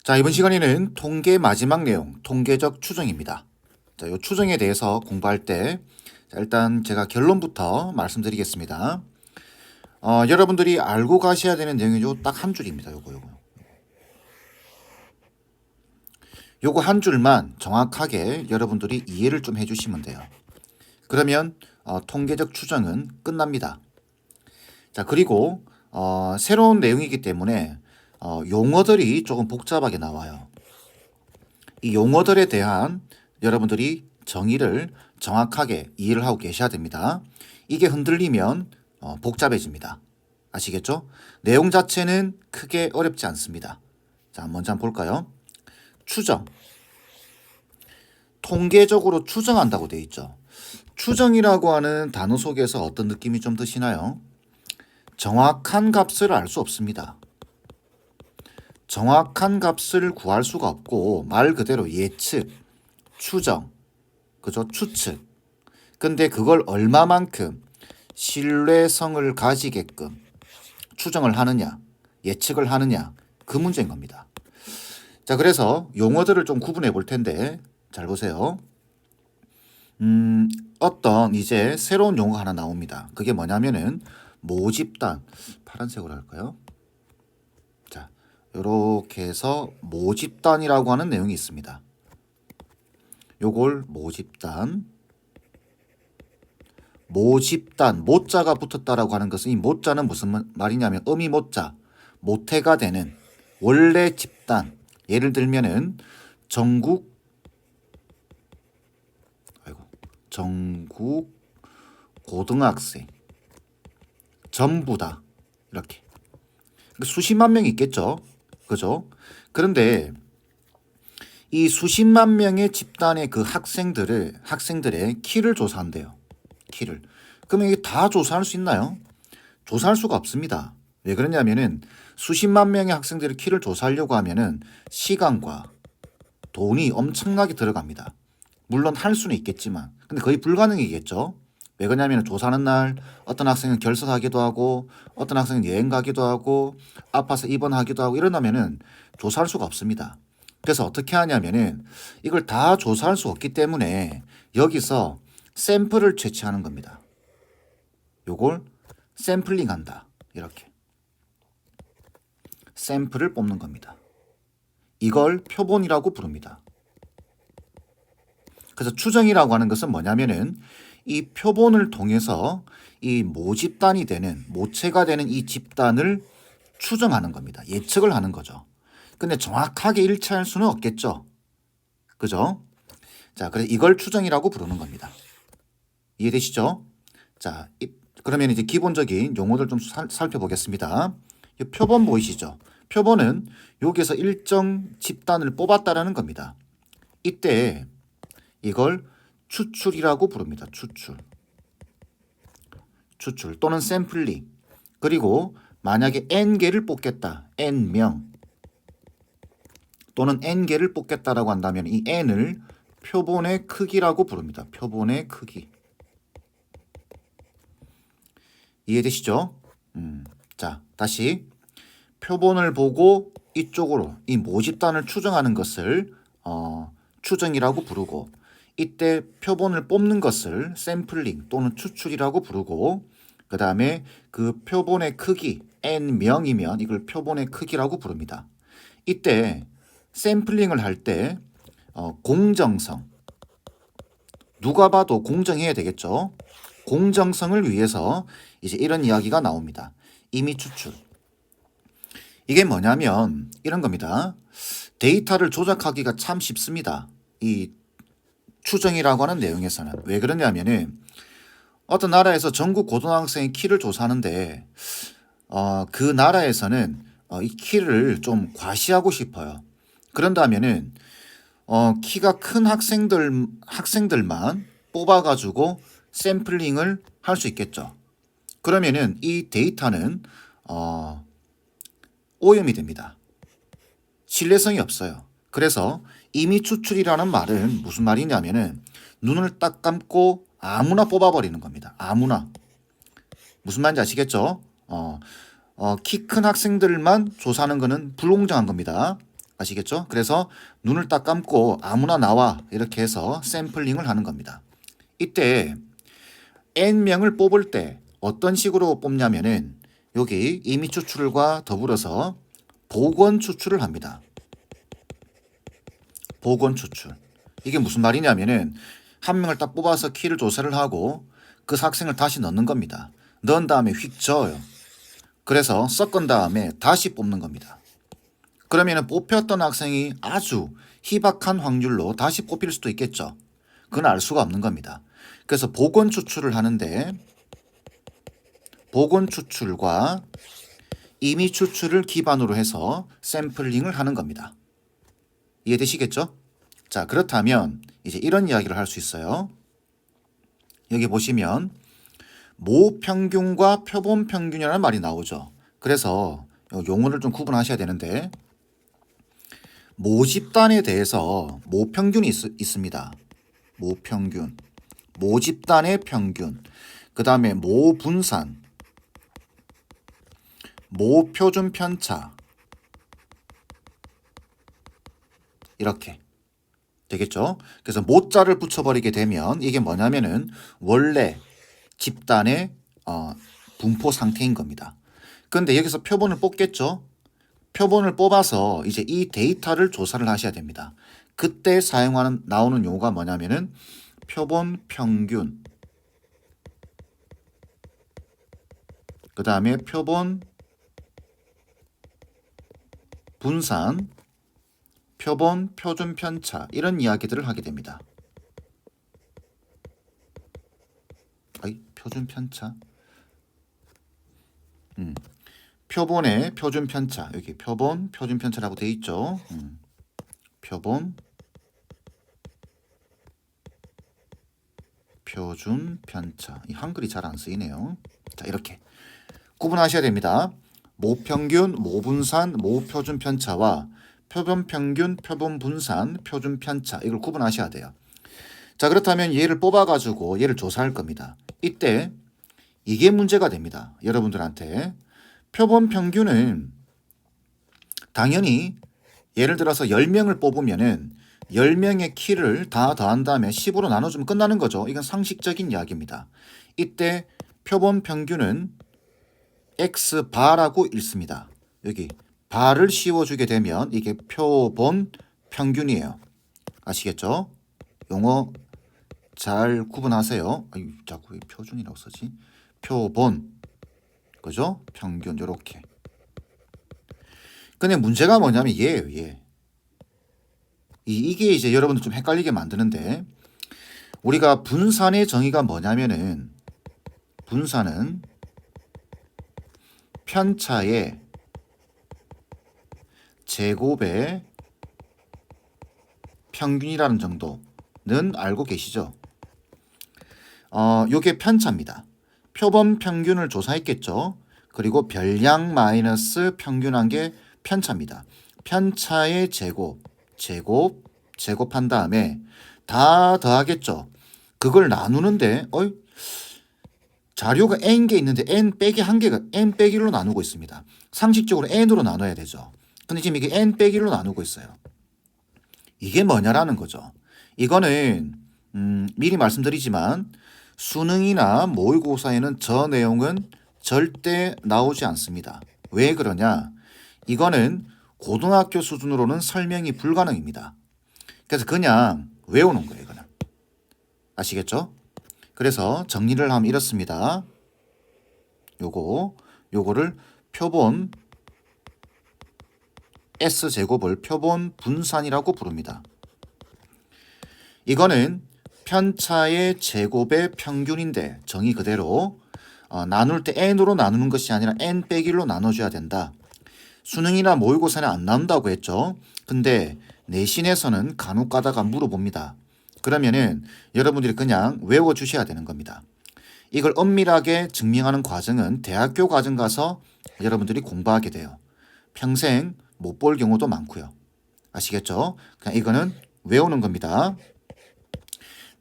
자, 이번 시간에는 통계 마지막 내용, 통계적 추정입니다. 자, 이 추정에 대해서 공부할 때, 자, 일단 제가 결론부터 말씀드리겠습니다. 여러분들이 알고 가셔야 되는 내용이 딱 한 줄입니다. 요거 한 줄만 정확하게 여러분들이 이해를 좀 해주시면 돼요. 그러면 통계적 추정은 끝납니다. 자, 그리고 새로운 내용이기 때문에 용어들이 조금 복잡하게 나와요. 이 용어들에 대한 여러분들이 정의를 정확하게 이해를 하고 계셔야 됩니다. 이게 흔들리면 복잡해집니다. 아시겠죠? 내용 자체는 크게 어렵지 않습니다. 자, 먼저 한번 볼까요? 추정. 통계적으로 추정한다고 되어 있죠. 추정이라고 하는 단어 속에서 어떤 느낌이 좀 드시나요? 정확한 값을 알 수 없습니다. 정확한 값을 구할 수가 없고 말 그대로 예측, 추정, 그죠? 추측. 근데 그걸 얼마만큼 신뢰성을 가지게끔 추정을 하느냐, 예측을 하느냐, 그 문제인 겁니다. 자, 그래서 용어들을 좀 구분해 볼 텐데 잘 보세요. 어떤 이제 새로운 용어가 하나 나옵니다. 그게 뭐냐면은 모집단, 파란색으로 할까요? 자, 이렇게 해서 모집단이라고 하는 내용이 있습니다. 요걸 모집단, 모자가 붙었다라고 하는 것은 이 모자는 무슨 말이냐면 모자, 모태가 되는 원래 집단. 예를 들면은 전국 고등학생 전부다 이렇게 수십만 명이 있겠죠, 그죠? 그런데 이 수십만 명의 집단의 그 학생들의 키를 조사한대요. 키를. 그러면 이게 다 조사할 수 있나요? 조사할 수가 없습니다. 왜 그러냐면은 수십만 명의 학생들의 키를 조사하려고 하면은 시간과 돈이 엄청나게 들어갑니다. 물론 할 수는 있겠지만, 근데 거의 불가능이겠죠. 왜 그러냐면 조사하는 날 어떤 학생은 결석하기도 하고 어떤 학생은 여행 가기도 하고 아파서 입원하기도 하고 이러면은 조사할 수가 없습니다. 그래서 어떻게 하냐면은 이걸 다 조사할 수 없기 때문에 여기서 샘플을 채취하는 겁니다. 요걸 샘플링 한다. 이렇게. 샘플을 뽑는 겁니다. 이걸 표본이라고 부릅니다. 그래서 추정이라고 하는 것은 뭐냐면은 이 표본을 통해서 이 모집단이 되는, 모체가 되는 이 집단을 추정하는 겁니다. 예측을 하는 거죠. 근데 정확하게 일치할 수는 없겠죠. 그죠? 자, 그래서 이걸 추정이라고 부르는 겁니다. 이해되시죠? 자, 그러면 이제 기본적인 용어들 좀 살펴보겠습니다. 이 표본 보이시죠? 표본은 여기서 일정 집단을 뽑았다라는 겁니다. 이때 이걸 추출이라고 부릅니다. 추출 또는 샘플링. 그리고 만약에 n개를 뽑겠다. n명 또는 n개를 뽑겠다라고 한다면 이 n을 표본의 크기라고 부릅니다. 표본의 크기. 이해되시죠? 자, 다시 표본을 보고 이쪽으로 이 모집단을 추정하는 것을 추정이라고 부르고 이때 표본을 뽑는 것을 샘플링 또는 추출이라고 부르고 그 다음에 그 표본의 크기 n명이면 이걸 표본의 크기라고 부릅니다. 이때 샘플링을 할 때 공정성, 누가 봐도 공정해야 되겠죠. 공정성을 위해서 이제 이런 이야기가 나옵니다. 임의 추출. 이게 뭐냐면 이런 겁니다. 데이터를 조작하기가 참 쉽습니다. 이 추정이라고 하는 내용에서는. 왜 그러냐면은 어떤 나라에서 전국 고등학생의 키를 조사하는데 그 나라에서는 이 키를 좀 과시하고 싶어요. 그런다면은 키가 큰 학생들만 뽑아가지고 샘플링을 할 수 있겠죠. 그러면은 이 데이터는 오염이 됩니다. 신뢰성이 없어요. 그래서 임의 추출이라는 말은 무슨 말이냐면은 눈을 딱 감고 아무나 뽑아버리는 겁니다. 아무나. 무슨 말인지 아시겠죠? 키 큰 학생들만 조사하는 거는 불공정한 겁니다. 아시겠죠? 그래서 눈을 딱 감고 아무나 나와 이렇게 해서 샘플링을 하는 겁니다. 이때 N명을 뽑을 때 어떤 식으로 뽑냐면은 여기 임의 추출과 더불어서 복원 추출을 합니다. 복원 추출. 이게 무슨 말이냐면은 한 명을 딱 뽑아서 키를 조사를 하고 그 학생을 다시 넣는 겁니다. 넣은 다음에 휙 저어요. 그래서 섞은 다음에 다시 뽑는 겁니다. 그러면은 뽑혔던 학생이 아주 희박한 확률로 다시 뽑힐 수도 있겠죠. 그건 알 수가 없는 겁니다. 그래서 복원 추출을 하는데 복원 추출과 임의 추출을 기반으로 해서 샘플링을 하는 겁니다. 이해되시겠죠? 자, 그렇다면 이제 이런 이야기를 할 수 있어요. 여기 보시면 모평균과 표본평균이라는 말이 나오죠. 그래서 용어를 좀 구분하셔야 되는데 모집단에 대해서 모평균이 있습니다. 모평균, 모집단의 평균, 그 다음에 모분산, 모표준 편차 이렇게 되겠죠. 그래서 모자를 붙여버리게 되면 이게 뭐냐면은 원래 집단의 분포 상태인 겁니다. 그런데 여기서 표본을 뽑겠죠. 표본을 뽑아서 이제 이 데이터를 조사를 하셔야 됩니다. 그때 사용하는 나오는 용어가 뭐냐면은 표본 평균, 그 다음에 표본 분산, 표본 표준 편차 이런 이야기들을 하게 됩니다. 표준 편차. 표본의 표준 편차. 여기 표본 표준 편차라고 돼 있죠. 표본 표준 편차. 이 한글이 잘 안 쓰이네요. 자, 이렇게 구분하셔야 됩니다. 모평균, 모분산, 모표준 편차와 표본 평균, 표본 분산, 표준 편차 이걸 구분하셔야 돼요. 자, 그렇다면 얘를 뽑아가지고 얘를 조사할 겁니다. 이때 이게 문제가 됩니다. 여러분들한테 표본 평균은 당연히 예를 들어서 10명을 뽑으면은 10명의 키를 다 더한 다음에 10으로 나눠주면 끝나는 거죠. 이건 상식적인 이야기입니다. 이때 표본 평균은 X바라고 읽습니다. 여기 바를 씌워주게 되면 이게 표본 평균이에요. 아시겠죠? 용어 잘 구분하세요. 자꾸 표준이라고 쓰지? 표본, 그죠? 평균 요렇게. 근데 문제가 뭐냐면 얘예요, 얘. 이게 이제 여러분들 좀 헷갈리게 만드는데 우리가 분산의 정의가 뭐냐면은 분산은 편차의 제곱의 평균이라는 정도는 알고 계시죠? 요게 편차입니다. 표본 평균을 조사했겠죠? 그리고 별량 마이너스 평균한 게 편차입니다. 편차의 제곱한 다음에 다 더하겠죠? 그걸 나누는데 자료가 n개 있는데 n 빼기 한 개가 n 빼기 1로 나누고 있습니다. 상식적으로 n으로 나눠야 되죠. 근데 지금 이게 n 빼기 1로 나누고 있어요. 이게 뭐냐라는 거죠. 이거는 미리 말씀드리지만 수능이나 모의고사에는 저 내용은 절대 나오지 않습니다. 왜 그러냐? 이거는 고등학교 수준으로는 설명이 불가능입니다. 그래서 그냥 외우는 거예요, 이거는. 아시겠죠? 그래서 정리를 하면 이렇습니다. 요거를 표본 S제곱을 표본 분산이라고 부릅니다. 이거는 편차의 제곱의 평균인데 정의 그대로 나눌 때 n으로 나누는 것이 아니라 n 빼기 1로 나눠줘야 된다. 수능이나 모의고사는 안 나온다고 했죠. 근데 내신에서는 간혹 가다가 물어봅니다. 그러면은 여러분들이 그냥 외워주셔야 되는 겁니다. 이걸 엄밀하게 증명하는 과정은 대학교 과정 가서 여러분들이 공부하게 돼요. 평생 못 볼 경우도 많고요. 아시겠죠? 그냥 이거는 외우는 겁니다.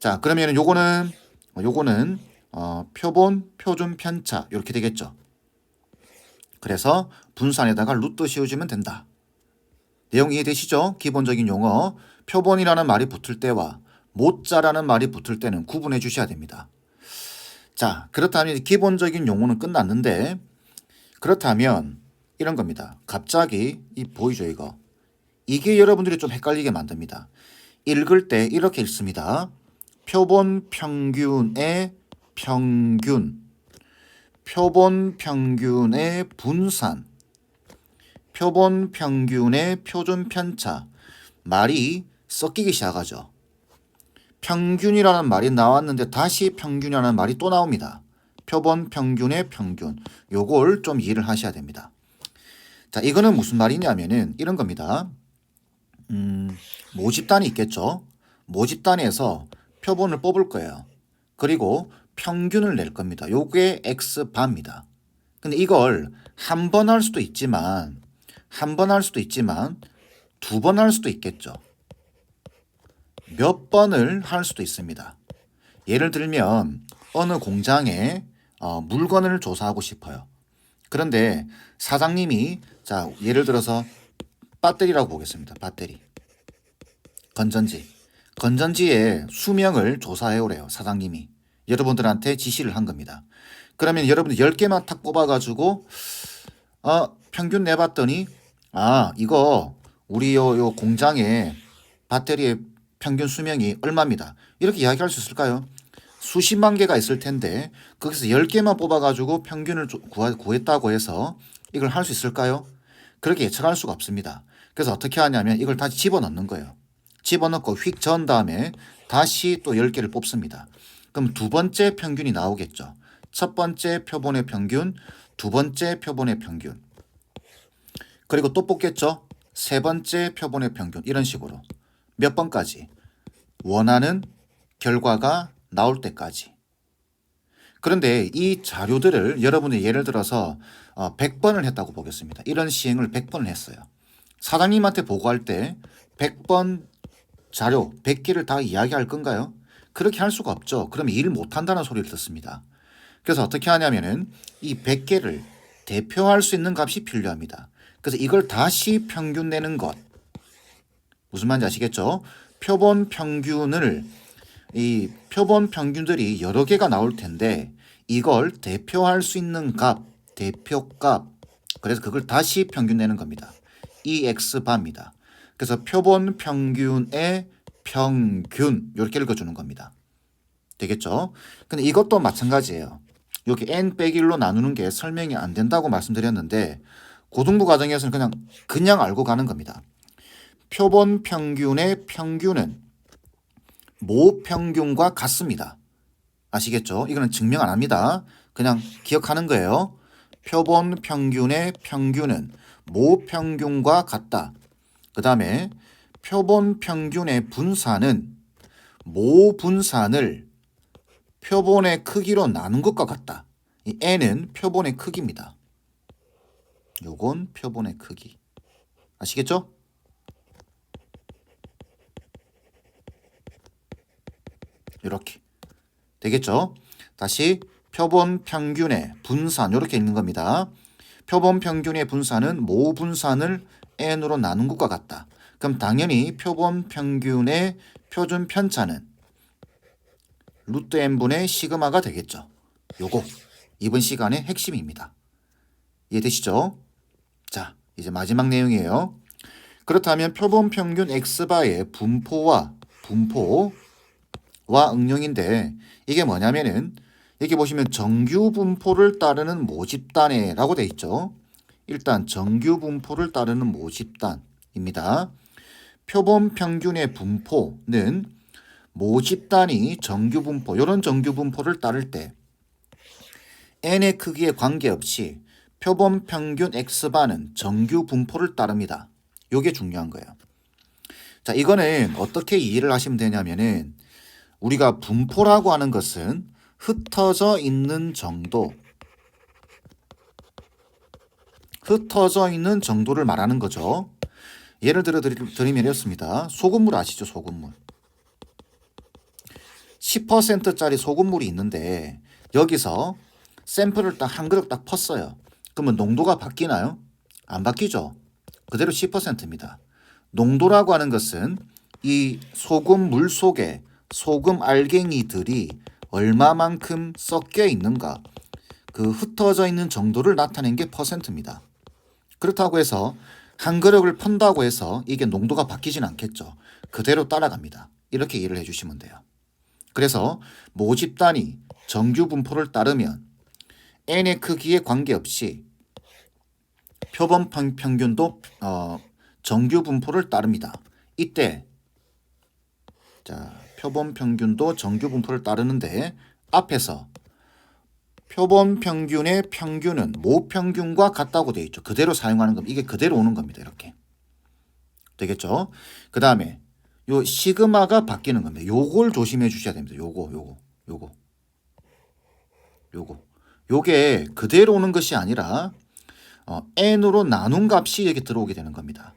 자, 그러면 요거는 표본, 표준, 편차 이렇게 되겠죠. 그래서 분산에다가 루트 씌워주면 된다. 내용 이해되시죠? 기본적인 용어. 표본이라는 말이 붙을 때와 모자라는 말이 붙을 때는 구분해 주셔야 됩니다. 자, 그렇다면 기본적인 용어는 끝났는데 그렇다면 이런 겁니다. 갑자기 보이죠 이거? 이게 여러분들이 좀 헷갈리게 만듭니다. 읽을 때 이렇게 읽습니다. 표본 평균의 평균, 표본 평균의 분산, 표본 평균의 표준 편차. 말이 섞이기 시작하죠. 평균이라는 말이 나왔는데 다시 평균이라는 말이 또 나옵니다. 표본 평균의 평균. 요걸 좀 이해를 하셔야 됩니다. 자, 이거는 무슨 말이냐면은 이런 겁니다. 모집단이 있겠죠. 모집단에서 표본을 뽑을 거예요. 그리고 평균을 낼 겁니다. 요게 X바입니다. 근데 이걸 한 번 할 수도 있지만 두 번 할 수도 있겠죠. 몇 번을 할 수도 있습니다. 예를 들면 어느 공장에 물건을 조사하고 싶어요. 그런데 사장님이 자 예를 들어서 배터리라고 보겠습니다. 배터리. 건전지의 수명을 조사해 오래요. 사장님이. 여러분들한테 지시를 한 겁니다. 그러면 여러분들 10개만 탁 뽑아가지고 평균 내봤더니 이거 우리 요 공장의 배터리의 평균 수명이 얼마입니다. 이렇게 이야기할 수 있을까요? 수십만 개가 있을 텐데 거기서 10개만 뽑아가지고 평균을 구했다고 해서 이걸 할 수 있을까요? 그렇게 예측할 수가 없습니다. 그래서 어떻게 하냐면 이걸 다시 집어넣는 거예요. 집어넣고 휙 저은 다음에 다시 또 10개를 뽑습니다. 그럼 두 번째 평균이 나오겠죠. 첫 번째 표본의 평균, 두 번째 표본의 평균. 그리고 또 뽑겠죠. 세 번째 표본의 평균. 이런 식으로. 몇 번까지? 원하는 결과가 나올 때까지. 그런데 이 자료들을 여러분이 예를 들어서 100번을 했다고 보겠습니다. 이런 시행을 100번을 했어요. 사장님한테 보고할 때 100번 자료 100개를 다 이야기할 건가요? 그렇게 할 수가 없죠. 그러면 일 못한다는 소리를 듣습니다. 그래서 어떻게 하냐면은 이 100개를 대표할 수 있는 값이 필요합니다. 그래서 이걸 다시 평균 내는 것. 무슨 말인지 아시겠죠? 표본 평균들이 여러 개가 나올 텐데 이걸 대표할 수 있는 값, 대표값. 그래서 그걸 다시 평균 내는 겁니다. 이 X바입니다. 그래서 표본 평균의 평균 이렇게 읽어주는 겁니다. 되겠죠? 근데 이것도 마찬가지예요. 여기 n 빼기 1로 나누는 게 설명이 안 된다고 말씀드렸는데 고등부 과정에서는 그냥 알고 가는 겁니다. 표본 평균의 평균은 모평균과 같습니다. 아시겠죠? 이거는 증명 안 합니다. 그냥 기억하는 거예요. 표본 평균의 평균은 모평균과 같다. 그 다음에 표본 평균의 분산은 모분산을 표본의 크기로 나눈 것과 같다. 이 n은 표본의 크기입니다. 요건 표본의 크기. 아시겠죠? 이렇게 되겠죠? 다시 표본 평균의 분산 이렇게 읽는 겁니다. 표본 평균의 분산은 모분산을 n으로 나눈 것과 같다. 그럼 당연히 표본 평균의 표준 편차는 루트 n분의 시그마가 되겠죠. 요거 이번 시간의 핵심입니다. 이해되시죠? 자, 이제 마지막 내용이에요. 그렇다면 표본 평균 x바의 분포와 응용인데 이게 뭐냐면은 여기 보시면 정규 분포를 따르는 모집단에라고 돼 있죠. 일단 정규 분포를 따르는 모집단입니다. 표본 평균의 분포는 모집단이 정규 분포, 이런 정규 분포를 따를 때 n의 크기에 관계없이 표본 평균 x바는 정규 분포를 따릅니다. 이게 중요한 거예요. 자, 이거는 어떻게 이해를 하시면 되냐면은 우리가 분포라고 하는 것은 흩어져 있는 정도를 말하는 거죠. 예를 들어 드리면 이렇습니다. 소금물 아시죠? 소금물. 10%짜리 소금물이 있는데 여기서 샘플을 딱 한 그릇 딱 펐어요. 그러면 농도가 바뀌나요? 안 바뀌죠. 그대로 10%입니다. 농도라고 하는 것은 이 소금 물 속에 소금 알갱이들이 얼마만큼 섞여 있는가, 그 흩어져 있는 정도를 나타낸 게 퍼센트입니다. 그렇다고 해서 한 그릇을 푼다고 해서 이게 농도가 바뀌진 않겠죠. 그대로 따라갑니다. 이렇게 이해를 해주시면 돼요. 그래서 모집 단위 정규 분포를 따르면 n의 크기에 관계없이 표본 평균도 정규 분포를 따릅니다. 이때 표본 평균도 정규 분포를 따르는데 앞에서 표본 평균의 평균은 모평균과 같다고 되어 있죠. 그대로 사용하는 겁니다. 이게 그대로 오는 겁니다. 이렇게 되겠죠. 그 다음에 요 시그마가 바뀌는 겁니다. 요걸 조심해 주셔야 됩니다. 요게 그대로 오는 것이 아니라 n으로 나눈 값이 여기 들어오게 되는 겁니다.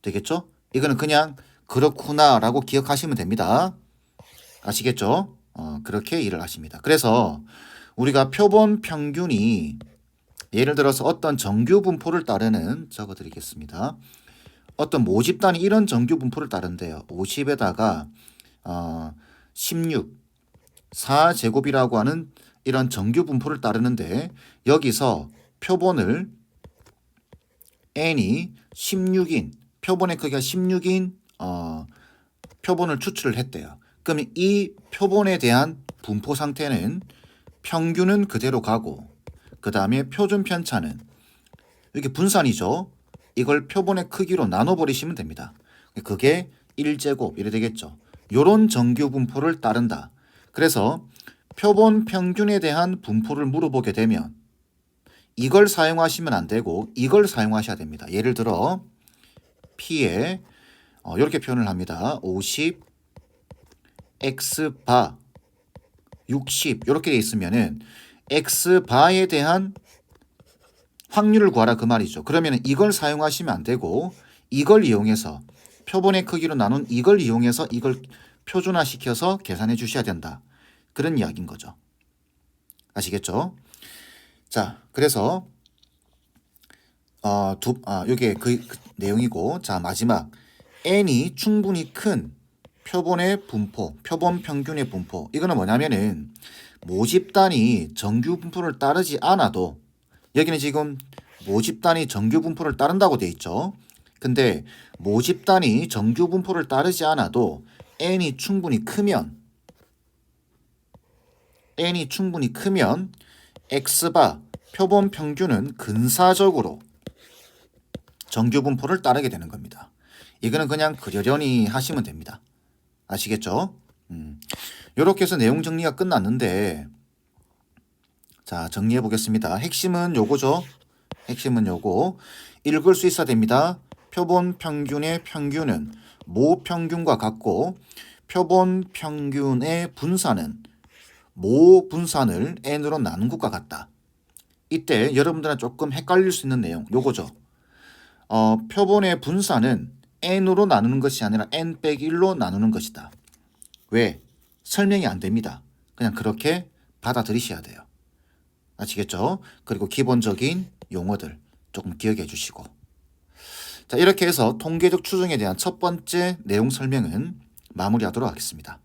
되겠죠? 이거는 그냥 그렇구나 라고 기억하시면 됩니다. 아시겠죠? 그렇게 일을 하십니다. 그래서 우리가 표본 평균이 예를 들어서 어떤 정규 분포를 따르는 적어드리겠습니다. 어떤 모집단이 이런 정규 분포를 따른대요. 50에다가 16, 4제곱이라고 하는 이런 정규 분포를 따르는데 여기서 표본을 n이 16인, 표본의 크기가 16인 표본을 추출을 했대요. 그럼 이 표본에 대한 분포 상태는 평균은 그대로 가고 그 다음에 표준 편차는 이게 분산이죠. 이걸 표본의 크기로 나눠버리시면 됩니다. 그게 1제곱 이래 되겠죠. 요런 정규 분포를 따른다. 그래서 표본 평균에 대한 분포를 물어보게 되면 이걸 사용하시면 안 되고 이걸 사용하셔야 됩니다. 예를 들어 P에 이렇게 표현을 합니다. 50 X바 60 이렇게 돼 있으면은 X바에 대한 확률을 구하라 그 말이죠. 그러면 이걸 사용하시면 안 되고 이걸 이용해서 표본의 크기로 나눈 이걸 이용해서 이걸 표준화시켜서 계산해 주셔야 된다. 그런 이야기인 거죠. 아시겠죠? 자, 그래서 이게 그 내용이고, 자 마지막 n이 충분히 큰 표본의 분포, 표본 평균의 분포. 이거는 뭐냐면은 모집단이 정규 분포를 따르지 않아도 여기는 지금 모집단이 정규 분포를 따른다고 돼 있죠. 근데 모집단이 정규 분포를 따르지 않아도 n이 충분히 크면 x바 표본 평균은 근사적으로 정규 분포를 따르게 되는 겁니다. 이거는 그냥 그러려니 하시면 됩니다. 아시겠죠? 이렇게 해서 내용 정리가 끝났는데 자 정리해 보겠습니다. 핵심은 요거죠. 핵심은 요거. 읽을 수 있어야 됩니다. 표본 평균의 평균은 모 평균과 같고 표본 평균의 분산은 모 분산을 n으로 나눈 것과 같다. 이때 여러분들은 조금 헷갈릴 수 있는 내용 요거죠. 표본의 분산은 n으로 나누는 것이 아니라 n-1로 나누는 것이다. 왜? 설명이 안 됩니다. 그냥 그렇게 받아들이셔야 돼요. 아시겠죠? 그리고 기본적인 용어들 조금 기억해 주시고. 자, 이렇게 해서 통계적 추정에 대한 첫 번째 내용 설명은 마무리하도록 하겠습니다.